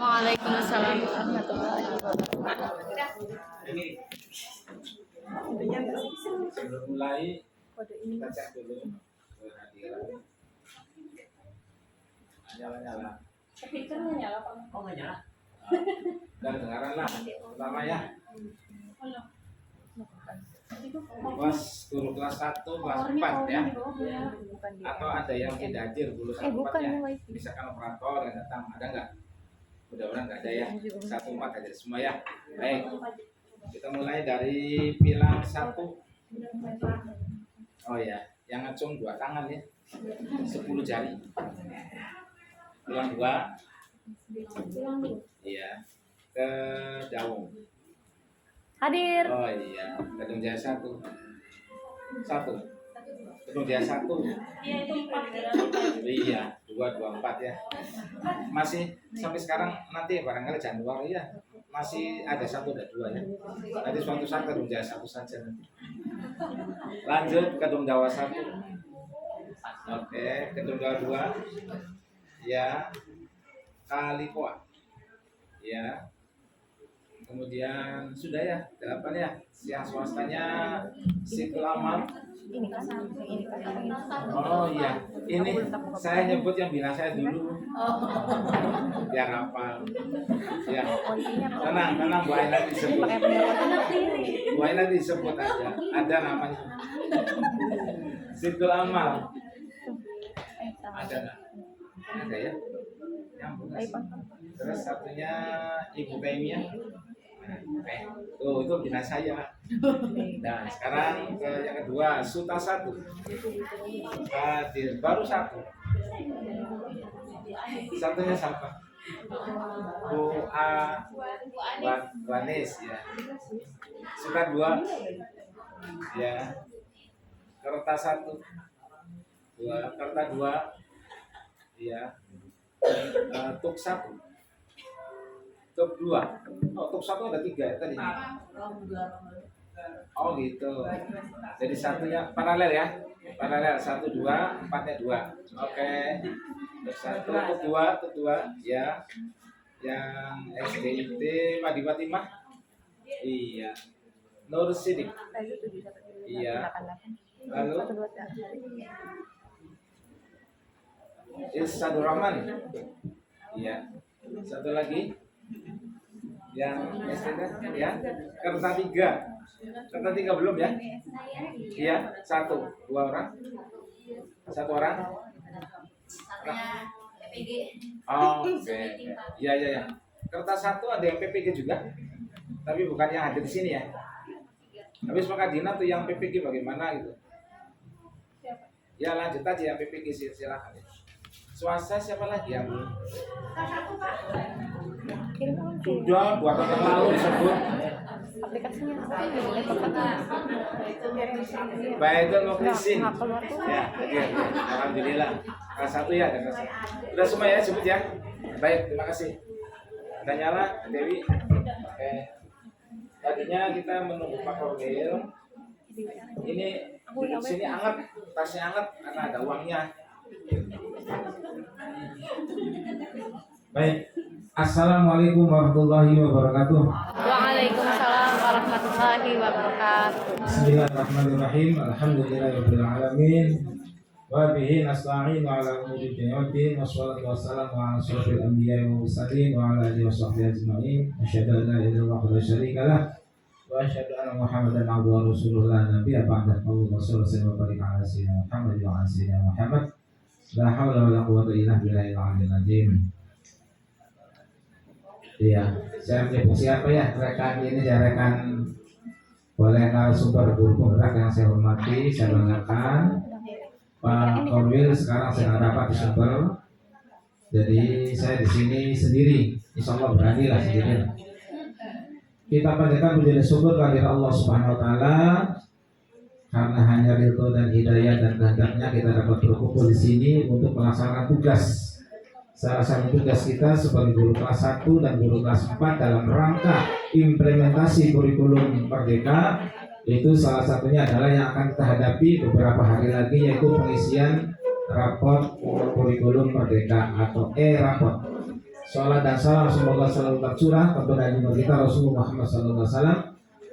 Waalaikumsalam warahmatullahi wabarakatuh. Ini sebelum mulai kita cek dulu kehadiran. Nyala-nyala. Speakernya nyala Pak? Oh nggak nyala? Dan dengaran lah pertama ya. Pas guru kelas 1, kelas 4 ya. Atau ada yang tidak hadir guru 1, 4 ya. Misalkan operator yang datang, ada nggak? Mudah-mudahan nggak ada ya. 1, 4 hadir semua ya. Baik. Kita mulai dari pilar 1. Oh ya, yang ngacung 2 tangan ya. 10 jari. Pilar 2. Iya. Ke Daung. Hadir. Oh iya, Gedung Jaya 1. Gedung Jaya 1. Iya itu 4. Iya, 2, 2, 4 ya. Masih sampai sekarang nanti barangkali Januari ya. Masih ada 1, ada 2 ya. Nanti suatu saat Gedung Jaya 1 saja nanti. Lanjut Gedung Jawa 1. Oke, Gedung Jawa 2. Ya. Kalikoa. Ya. Kemudian sudah ya, 8 ya. Yang swastanya Sikul Amal. Oh iya, ini saya nyebut yang bilang saya dulu. Biar hafal. Ya. Tenang Bu Aina disebut. Bu Aina disebut aja. Ada namanya. Sikul Amal. Ada nggak? Ada ya. Nyambung nggak sih? Terus satunya Ibu Taimiyah. Itu bina saya. Nah, sekarang ke yang kedua, Suta 1. Hadir baru 1. Satunya siapa? Bu Wanis ya. Suta 2. Ya. Kertas 1. 2, kertas 2. Ya. Tuk 1. Tuk 2. Oh, tuk 1 ada 3 ya tadi. Oh gitu. Jadi satunya paralel ya. Paralel 1, 2, 4-nya 2. Oke. Tuk 1, tuk 2 ya. Yang SDIT Madi Fatimah. Iya. Nur Sidik. Iya. Lalu Irsadur Rahman. Iya. Satu lagi yang STD ya. Kertas 3. Kertas 3 belum ya? Iya, 1, 2 orang. 1 orang. PPG. Oh, oke. Iya. Kertas 1 ada yang PPG juga. Tapi bukan yang ada di sini ya. Habis Pak Kadina tuh yang PPG bagaimana gitu? Ya lanjut aja yang PPG silakan. Swasta siapa lagi yang belum? Sudah 2 tahun yang lalu disebut. Baikul Muklisin. Ya, alhamdulillah. Kelas 1 ya, ada kelas 1. Sudah semua ya sebut ya. Baik, terima kasih. Ada nyala, Dewi. Oke. Tadinya kita menunggu Pak Korwil. Ini di sini anget, tasnya anget karena ada uangnya. Baik. Assalamualaikum warahmatullahi wabarakatuh. Waalaikumsalam warahmatullahi wabarakatuh. Bismillahirrahmanirrahim. Alhamdulillahirabbil alamin. Wa bihi nasta'inu ala umuri dunya waddin. Wassalatu wassalamu ala asyrofil anbiya'i wal mursalin wa ala alihi washabbihi ajma'in. Asyhadu an la ilaha illallah wa la syarika lah. Wa asyhadu anna Muhammadan abduhu wa rasuluhu la nabiyya ba'da. Allahumma shalli wa barik ala sayyidina Muhammad wa ala sayyidina Muhammad. La haula wa la quwwata illa billahil aliyyil azim. Iya, saya menyebut siapa ya? Rekan ini ya, rekan boleh narasumber guru penggerak yang saya hormati, saya banggakan. Pak Korwil sekarang sedang rapat di Sumber. Jadi saya di sini sendiri, insya Allah berani lah sendiri. Kita panjatkan puji dan syukur kehadirat Allah Subhanahu Wa Taala karena hanya ridho dan hidayah dan kehendaknya kita dapat berkumpul di sini untuk melaksanakan tugas. Salah satu tugas kita sebagai guru kelas 1 dan guru kelas 4 dalam rangka implementasi kurikulum Merdeka, itu salah satunya adalah yang akan kita hadapi beberapa hari lagi, yaitu pengisian raport kurikulum Merdeka atau raport. Salat dan salam semoga selalu tercurah kepada junjungan kita Rasulullah Muhammad SAW,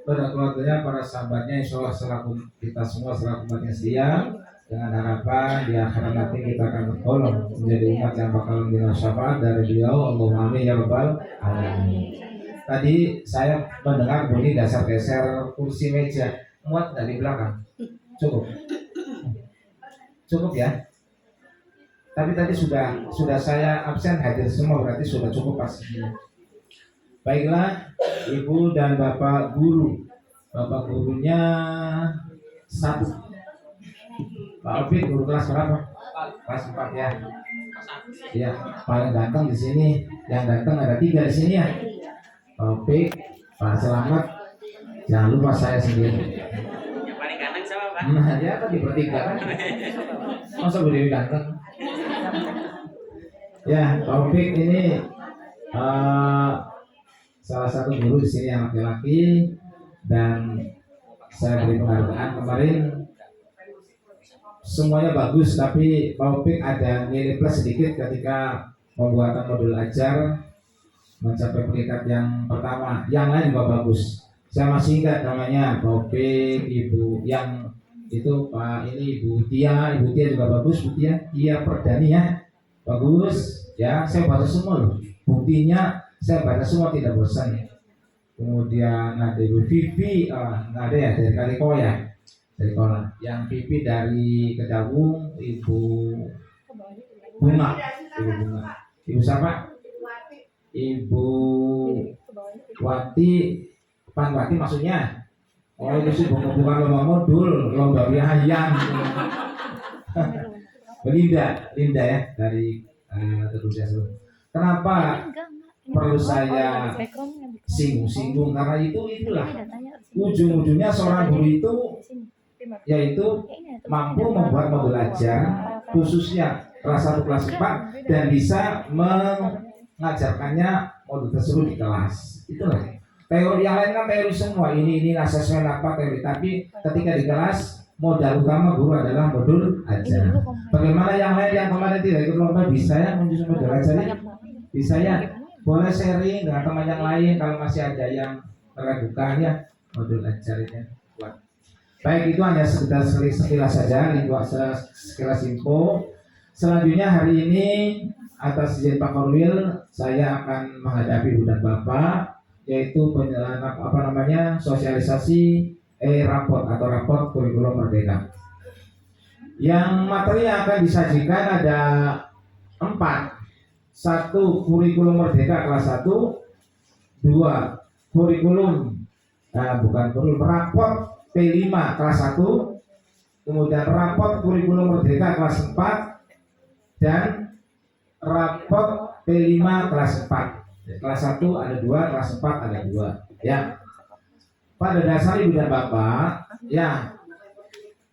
pada keluarganya, para sahabatnya, insya Allah selaku kita semua selaku umatnya setia, dengan harapan di akhirat nanti kita akan tergolong menjadi umat yang bakal menerima syafaat dari beliau. Allahumma amin ya rabbal alamin. Tadi saya mendengar bunyi dasar geser kursi meja, muat dari belakang. Cukup, cukup ya. Tapi tadi sudah saya absen hadir semua, berarti sudah cukup pastinya. Baiklah, ibu dan bapak guru. Bapak gurunya satu. Pak Opik guru kelas berapa? Kelas 4 ya. Ya, paling ganteng di sini. Yang ganteng ada 3 di sini ya. Pak Opik, Pak Selamat. Jangan lupa saya sendiri. Yang paling ganteng siapa, Pak? Nah, dia kan bertiga kan. Masa berdiri ganteng? Ya, Pak Opik ini salah satu guru di sini yang laki-laki, dan saya beri penghargaan kemarin. Semuanya bagus, tapi Pak Opik ada nilai plus sedikit ketika pembuatan modul ajar mencapai peringkat yang pertama. Yang lain juga bagus. Saya masih ingat namanya Pak Opik, ibu yang itu Pak ini Ibu Tia juga bagus, Bu Tia Perdani ya, bagus ya. Saya baca semua loh, buktinya saya baca semua tidak bosan ya. Kemudian ada Ibu Vivi, nggak ada ya, dari Kaliko ya, dari Kola. Yang Vivi dari Kedawung, Ibu Bunga, Ibu siapa? Ibu Wati, Panwati maksudnya. Oh itu sih bukan lomba modul, lomba biayan. Linda ya dari Teguh Jasa. Kenapa perlu saya singgung? Karena itulah ujung-ujungnya seorang guru itu yaitu mampu membuat modul ajar khususnya kelas 1 kelas 4 dan bisa mengajarkannya modul tersebut di kelas. Itulah. Teori yang lain kan teori semua, ini asesmen apa teori, tapi ketika di kelas modal utama guru adalah modul ajar. Bagaimana yang lain yang kemarin tidak ikut lomba bisa ya menyusun modul ajar? Bisa ya. Boleh sharing dengan teman yang lain kalau masih ada yang meragukan ya modul ajarnya. Baik, itu hanya sekilas saja, sekilas info. Selanjutnya hari ini atas izin Pak Korwil saya akan menghadapi Ibu dan Bapak, yaitu sosialisasi raport atau raport kurikulum merdeka. Yang materi yang akan disajikan ada 4. 1 kurikulum merdeka kelas 1, 2 kurikulum raport P5 kelas 1, kemudian raport kurikulum merdeka kelas 4, dan raport P5 kelas 4. Kelas 1 ada 2, kelas 4 ada 2 ya. Pada dasarnya Ibu dan Bapak ya,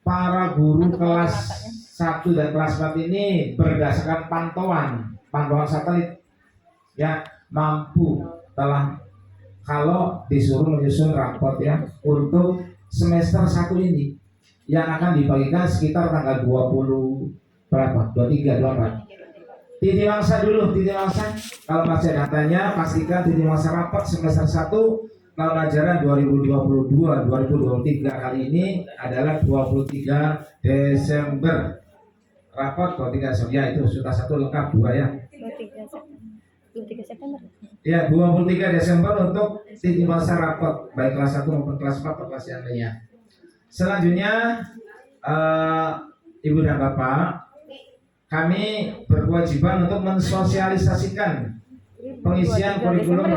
para guru kelas 1 dan kelas 4 ini berdasarkan pantauan satelit ya, mampu telah kalau disuruh menyusun raport ya untuk semester 1 ini yang akan dibagikan sekitar tanggal 20 berapa? 23, 24. Titi mangsa dulu, kalau masih ada tanya pastikan titi mangsa rapat semester 1 tahun ajaran 2022-2023 kali ini adalah 23 Desember. Rapot 23 Desember ya, itu sudah 1 lengkap 2 ya. 23 September. Ya, 23 Desember untuk titi mangsa rapot baik kelas 1 maupun kelas 4 atau kelas yang lainnya. Selanjutnya Ibu dan Bapak, kami berkewajiban untuk mensosialisasikan pengisian kurikulum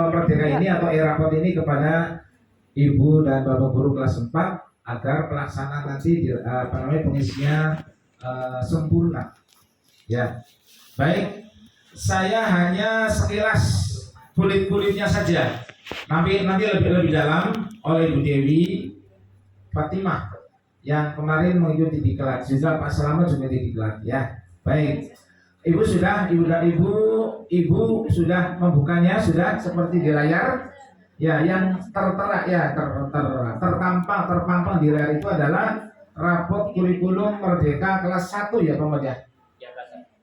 merdeka ini atau e-raport ini kepada Ibu dan Bapak guru kelas 4 agar pelaksanaan nanti pengisinya sempurna. Ya. Baik, saya hanya sekilas kulit-kulitnya saja. Nanti lebih dalam oleh Ibu Dewi Fatimah yang kemarin mengikuti diklat, juga Pak Selamat juga di diklat ya. Baik, Ibu sudah membukanya sudah seperti di layar ya, yang tertera ya terpampang di layar itu adalah raport kurikulum merdeka kelas 1 ya Pak ya.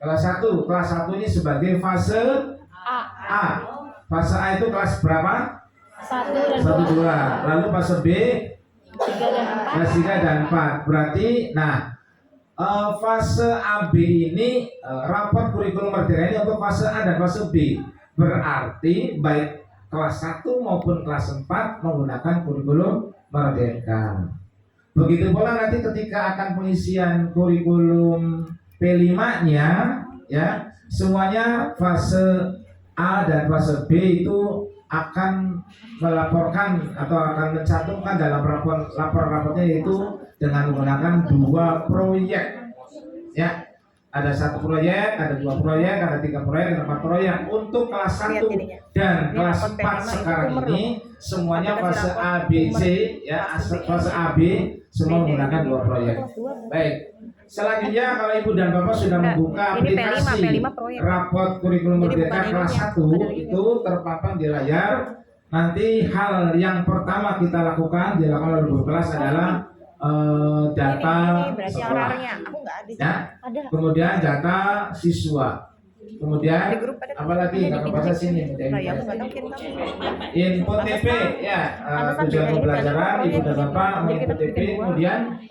Kelas 1 ini sebagai fase A. A. Fase A itu kelas berapa? 1 dan 1, 2. 2. Lalu fase B 3 dan 4. kelas 3 dan 4. Berarti, nah, fase AB ini rapot kurikulum merdeka ini untuk fase A dan fase B. Berarti baik kelas 1 maupun kelas 4 menggunakan kurikulum merdeka. Begitu pula nanti ketika akan pengisian kurikulum P5-nya ya, semuanya fase A dan fase B itu akan melaporkan atau akan mencantumkan dalam rapor-rapornya yaitu dengan menggunakan 2 proyek ya. Ada 1 proyek, ada 2 proyek, ada 3 proyek, ada 4 proyek. Untuk kelas 1 dan kelas 4 sekarang ini semuanya fase A, B, C ya, fase A, B semua menggunakan 2 proyek. Baik. Selanjutnya kalau Ibu dan Bapak sudah membuka aplikasi raport kurikulum merdeka kelas 1 itu terpampang di layar. Nanti hal yang pertama kita lakukan dilakukan oleh guru kelas adalah data sekolah, ya. Kemudian data siswa, kemudian apalagi nggak kebaca sini input TP ya, tujuan pembelajaran Ibu dan Bapak menginput TP, kemudian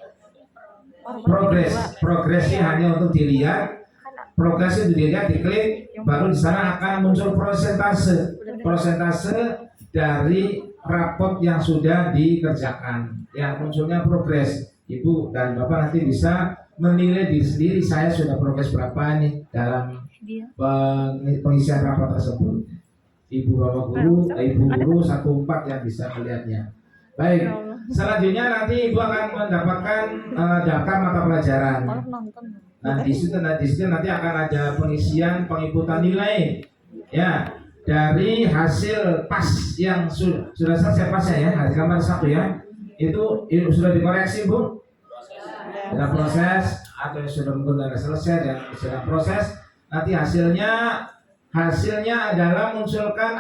progresnya hanya untuk dilihat, progres itu dilihat, diklik, baru di sana akan muncul persentase dari rapot yang sudah dikerjakan. Yang munculnya progres. Ibu dan Bapak nanti bisa menilai diri sendiri, saya sudah progres berapa nih dalam pengisian rapot tersebut. Ibu Bapak guru, Ibu guru 1/4 yang bisa melihatnya. Baik, selanjutnya nanti Ibu akan mendapatkan daftar mata pelajaran. Nah, di situ nanti akan ada pengisian penginputan nilai. Ya, dari hasil pas yang sudah selesai pasnya ya, hasil gambar 1 ya. Itu sudah dikoreksi Bu, dalam proses atau yang sudah menggunakan selesai dan sedang proses. Nanti hasilnya adalah munculkan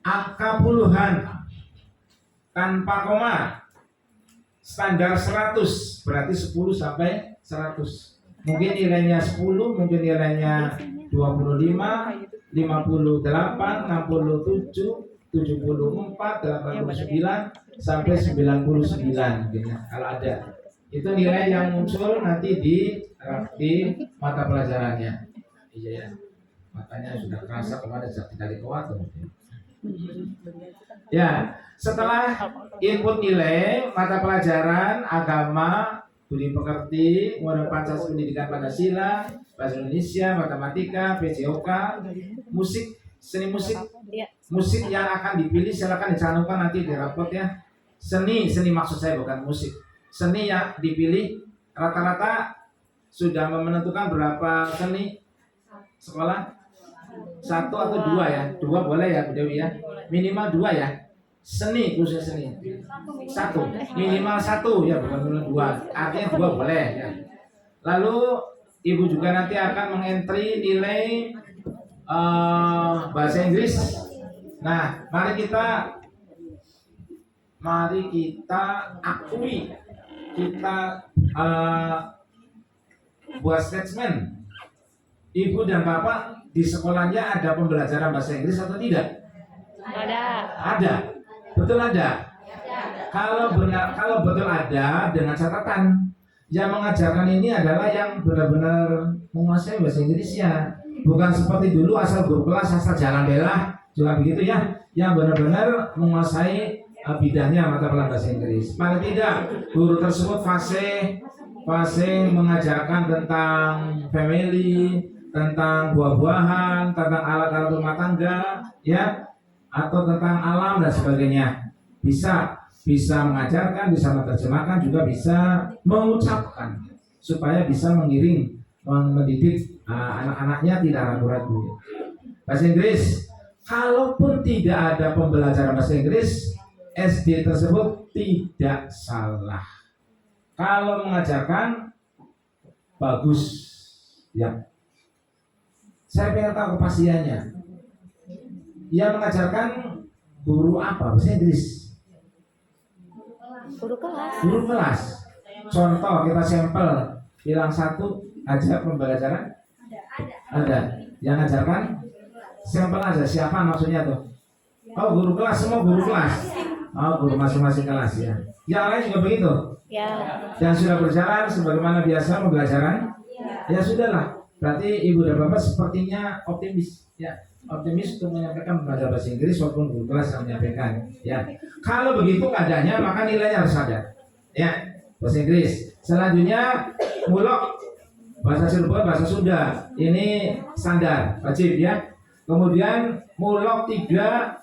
angka puluhan tanpa koma, standar 100, berarti 10 sampai 100. Mungkin nilainya 10, mungkin nilainya 25, 58, 67, 74, 89 sampai 99 mungkin ya, kalau ada. Itu nilai yang muncul nanti di mata pelajarannya. Iya ya. Makanya sudah kerasa kemarin sejak 3 kali kuat. Ya, setelah input nilai mata pelajaran agama, budi pekerti, kemudian Pancasila, pendidikan Pancasila, bahasa Indonesia, matematika, PJOK, musik, seni musik yang akan dipilih silakan dicantumkan nanti di rapot ya. Seni maksud saya bukan musik. Seni yang dipilih rata-rata sudah menentukan berapa seni sekolah? 1 atau 2 ya? 2 boleh ya Bu Dewi ya? Minimal 2 ya? Seni, khusus seni 1, minimal 1 ya, bukan minimal 2. Artinya 2 boleh ya. Lalu Ibu juga nanti akan mengentry nilai bahasa Inggris. Nah, mari kita akui, kita buat statement. Ibu dan Bapak di sekolahnya ada pembelajaran bahasa Inggris atau tidak? Ada. Betul ada. Kalau betul ada, dengan catatan yang mengajarkan ini adalah yang benar-benar menguasai bahasa Inggrisnya. Bukan seperti dulu asal guru kelas asal jalan bela, juga begitu ya. Yang benar-benar menguasai bidangnya mata pelajaran bahasa Inggris. Paling tidak guru tersebut fasih mengajarkan tentang family, tentang buah-buahan, tentang alat-alat rumah tangga, ya, atau tentang alam dan sebagainya. Bisa mengajarkan, bisa menerjemahkan, juga bisa mengucapkan supaya bisa mendidik anak-anaknya tidak ragu-ragu. Bahasa Inggris, kalaupun tidak ada pembelajaran bahasa Inggris, SD tersebut tidak salah. Kalau mengajarkan bagus, ya. Saya pengen tahu kepastiannya. Ia mengajarkan guru apa? Bahasa Inggris. Guru kelas. Contoh kita sampel, bilang 1 aja pembelajaran. Ada. Yang mengajarkan Sampel aja siapa maksudnya tuh? Oh, guru kelas, semua guru kelas. Oh, guru masing-masing kelas ya. Yang lain juga begitu. Ya. Dan sudah berjalan sebagaimana biasa pembelajaran. Ya sudahlah. Berarti ibu dan bapak sepertinya optimis ya. Optimis untuk menyampaikan bahasa Inggris walaupun guru kelas yang menyampaikan ya. Kalau begitu keadaannya maka nilainya harus ada ya, bahasa Inggris. Selanjutnya mulok, bahasa Cirebon, bahasa Sunda ini standar wajib ya. Kemudian mulok 3,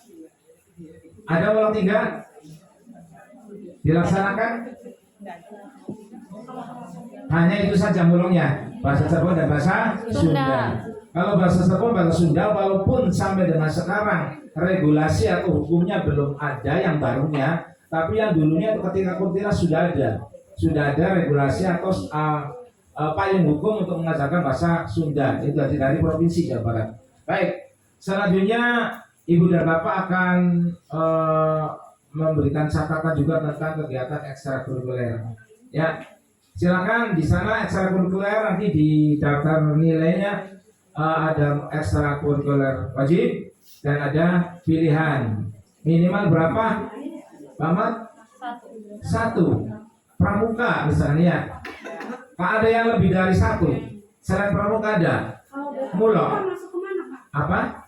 ada mulok 3 dilaksanakan, hanya itu saja muloknya, bahasa Cirebon dan bahasa Sunda. Kalau bahasa Cirebon, bahasa Sunda, walaupun sampai dengan sekarang regulasi atau hukumnya belum ada yang barunya, tapi yang dulunya itu ketika Kuntilas sudah ada regulasi atau payung hukum untuk mengajarkan bahasa Sunda itu dari provinsi Jawa Barat. Baik, selanjutnya Ibu dan Bapak akan memberikan catatan juga tentang kegiatan ekstrakurikuler. Ya, silakan di sana ekstrakurikuler nanti di daftar nilainya. Ada ekstrakurikuler wajib dan ada pilihan. Minimal berapa? Pamat? 1. Pramuka misalnya. Ada yang lebih dari 1. Selain pramuka ada. Mulok. Apa?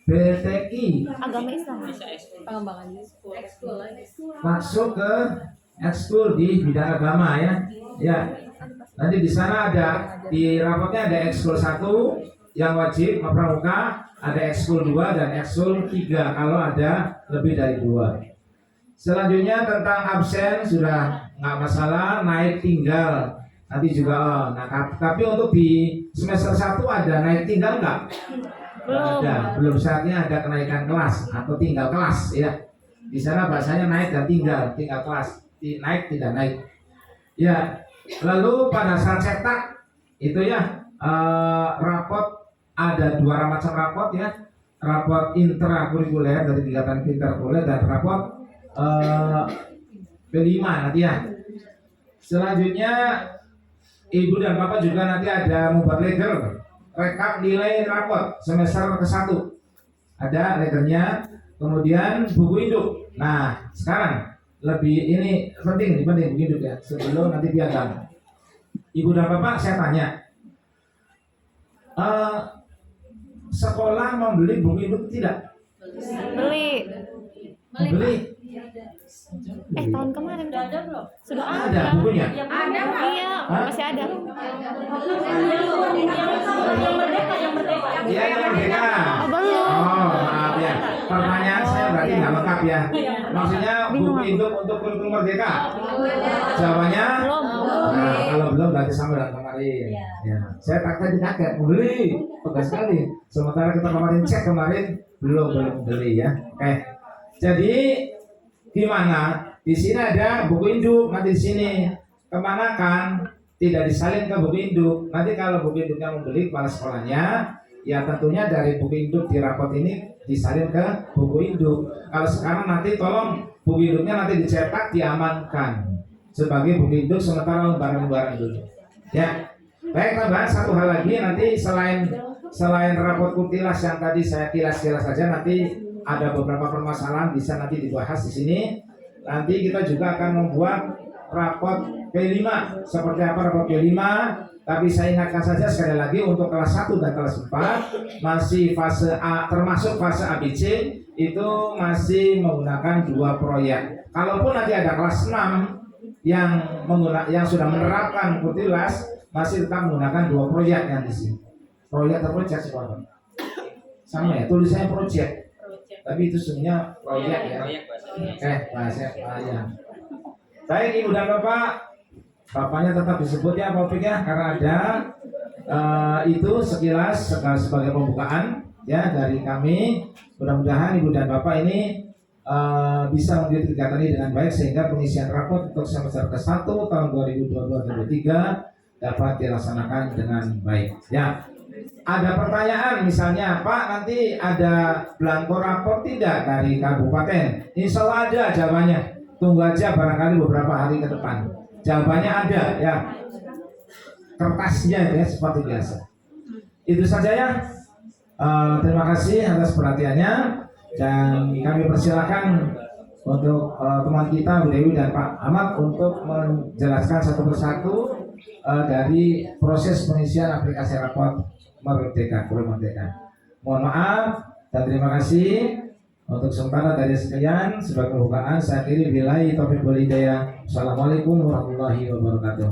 BTK. Agama Islam. Pengembangan Masuk ke ekskul di bidang agama ya. Ya. Nanti di sana ada di rapotnya ada ekskul 1 yang wajib pramuka, ada ekskul 2 dan ekskul 3 kalau ada lebih dari 2. Selanjutnya tentang absen sudah nggak masalah, naik tinggal nanti juga. Nah, tapi untuk di semester 1 ada naik tinggal nggak? Belum saatnya ada kenaikan kelas atau tinggal kelas ya. Di sana bahasanya naik dan tinggal kelas, naik tidak naik. Ya. Lalu pada saat cetak itu ya rapot ada 2 macam rapot ya, rapot intrakurikuler dari kegiatan intrakurikuler dan rapot P5 nanti ya. Selanjutnya Ibu dan Bapak juga nanti ada membuat ledger rekap nilai rapot semester ke-1. Ada ledgernya, kemudian buku induk. Nah sekarang lebih ini penting buku induk ya, sebelum nanti piagam. Ibu dan Bapak saya tanya, sekolah membeli buku induk tidak? Membeli. Tahun kemarin sudah Ada bukunya? Ada. Iya, masih ada. Iya yang merdeka. Oh, belum. Oh maaf ya, pertanyaan saya berarti nggak lengkap ya. Maksudnya buku induk untuk kurikulum merdeka? Jawabannya Belum. Nah, kalau belum berarti sama dengan kemarin. Ya, saya tadi kaget membeli, pegas sekali. Sementara kita kemarin cek belum beli ya. Oke. Jadi gimana? Di sini ada buku induk, nanti di sini kemana kan? Tidak disalin ke buku induk. Nanti kalau buku induknya membeli kepala sekolahnya, ya tentunya dari buku induk di rapot ini disalin ke buku induk. Kalau sekarang nanti tolong buku induknya nanti dicetak, diamankan sebagai buku induk sementara lembaran-lembaran dulu. Ya, baik tambahan satu hal lagi nanti selain rapot Kuntilas yang tadi saya kilas-kilas saja, nanti ada beberapa permasalahan bisa nanti dibahas di sini. Nanti kita juga akan membuat rapot P5. Seperti apa rapot P5? Tapi saya ingatkan saja sekali lagi untuk kelas 1 dan kelas 4 masih fase A, termasuk fase ABC itu masih menggunakan 2 proyek. Kalaupun nanti ada kelas 6 yang sudah menerapkan Kuntilas masih tetap menggunakan 2 proyek yang di sini. Proyek atau proyek sekolah? Sama ya, tulisannya proyek. Tapi itu sebenarnya proyek ya. Bahasa ya. Baik Ibu dan Bapak, Bapaknya tetap disebut ya topiknya karena ada itu sekilas sebagai pembukaan ya dari kami. Mudah-mudahan Ibu dan Bapak ini bisa mengikuti kegiatan ini dengan baik sehingga pengisian rapot untuk semester ke-1 tahun 2022-2023 dapat dilaksanakan dengan baik. Ya. Ada pertanyaan misalnya, Pak nanti ada belangko rapor tidak dari kabupaten? Insya Allah ada jawabannya. Tunggu aja barangkali beberapa hari ke depan. Jawabannya ada ya. Kertasnya ya seperti biasa. Itu saja ya. Terima kasih atas perhatiannya dan kami persilakan untuk teman kita Bu Dewi dan Pak Ahmad untuk menjelaskan satu persatu dari proses pengisian aplikasi rapor Merdeka, Kuliah Merdeka. Mohon maaf dan terima kasih untuk sementara dari sekian sebagai pembukaan. Saya akhiri billahi taufiq wal hidayah. Assalamualaikum warahmatullahi wabarakatuh.